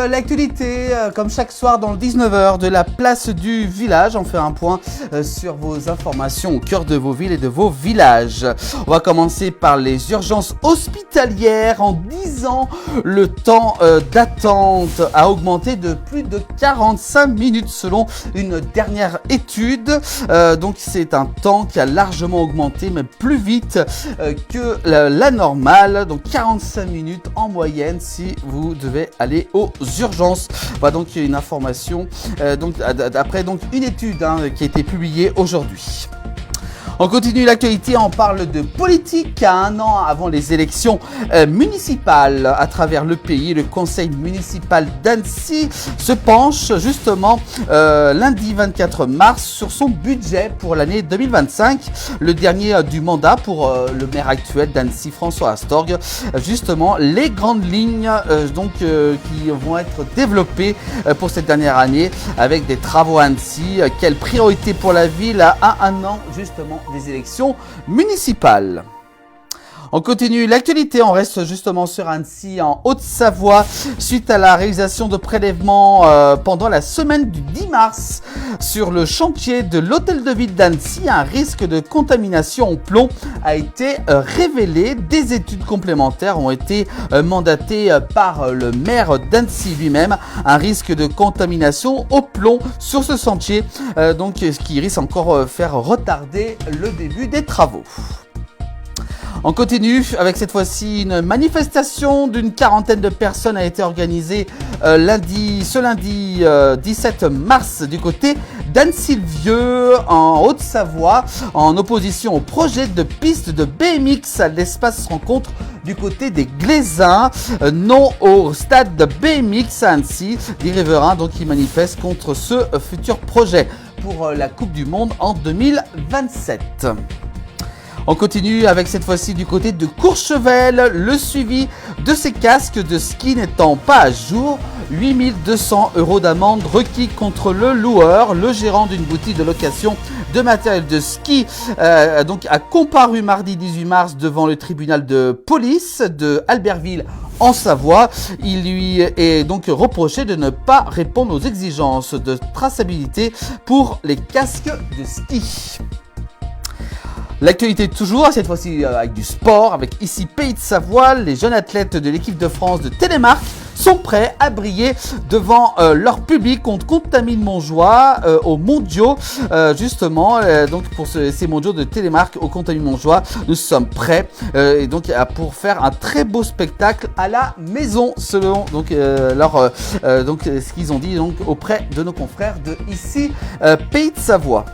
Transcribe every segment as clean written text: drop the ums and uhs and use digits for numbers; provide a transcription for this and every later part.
l'actualité, comme chaque soir dans le 19h de la place du village. On fait un point sur vos informations au cœur de vos villes et de vos villages. On va commencer par les urgences hospitalières. En 10 ans, le temps d'attente a augmenté de plus de 45 minutes selon une dernière étude. Donc c'est un temps qui a largement augmenté, mais plus vite que la normale. Donc 45 minutes en moyenne si vous devez aller aux urgences. Voilà donc une information d'après une étude qui a été publiée aujourd'hui. On continue l'actualité, on parle de politique. À un an avant les élections municipales à travers le pays, le conseil municipal d'Annecy se penche justement lundi 24 mars sur son budget pour l'année 2025, le dernier du mandat pour le maire actuel d'Annecy, François Astorg. Justement, les grandes lignes qui vont être développées pour cette dernière année avec des travaux à Annecy. Quelle priorité pour la ville à un an justement des élections municipales. On continue l'actualité, on reste justement sur Annecy en Haute-Savoie suite à la réalisation de prélèvements pendant la semaine du 10 mars sur le chantier de l'hôtel de ville d'Annecy. Un risque de contamination au plomb a été révélé. Des études complémentaires ont été mandatées par le maire d'Annecy lui-même. Un risque de contamination au plomb sur ce chantier, ce qui risque encore faire retarder le début des travaux. On continue avec cette fois-ci une manifestation d'une quarantaine de personnes a été organisée ce lundi 17 mars du côté d'Annecy-le-Vieux en Haute-Savoie en opposition au projet de piste de BMX à l'espace rencontre du côté des Glaisins, non au stade de BMX à Annecy. Les riverains qui manifestent contre ce futur projet pour la Coupe du Monde en 2027. On continue avec cette fois-ci du côté de Courchevel, le suivi de ces casques de ski n'étant pas à jour. 8 200 € d'amende requis contre le loueur. Le gérant d'une boutique de location de matériel de ski a comparu mardi 18 mars devant le tribunal de police de Albertville en Savoie. Il lui est donc reproché de ne pas répondre aux exigences de traçabilité pour les casques de ski. L'actualité toujours, cette fois-ci avec du sport, avec ici Pays de Savoie. Les jeunes athlètes de l'équipe de France de télémark sont prêts à briller devant leur public. On contamine Montjoie aux mondiaux, pour ces mondiaux de télémark au contamine Montjoie. Nous sommes prêts pour faire un très beau spectacle à la maison, selon ce qu'ils ont dit auprès de nos confrères de ici Pays de Savoie.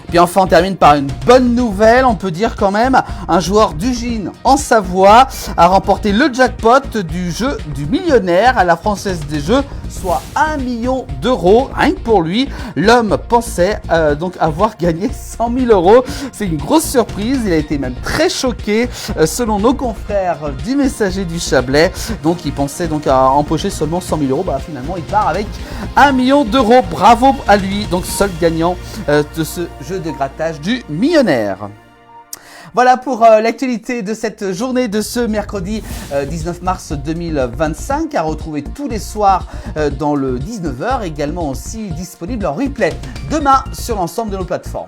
Puis enfin, on termine par une bonne nouvelle, on peut dire quand même. Un joueur d'Ugine en Savoie a remporté le jackpot du jeu du millionnaire à la Française des Jeux, soit 1 million d'euros. Rien que pour lui, l'homme pensait avoir gagné 100 000 €. C'est une grosse surprise, il a été même très choqué selon nos confrères du Messager du Chablais. Donc il pensait à empocher seulement 100 000 €. Finalement, il part avec 1 million d'euros. Bravo à lui, seul gagnant de ce jeu de grattage du millionnaire. Voilà pour l'actualité de cette journée de ce mercredi 19 mars 2025 à retrouver tous les soirs dans le 19h, également aussi disponible en replay demain sur l'ensemble de nos plateformes.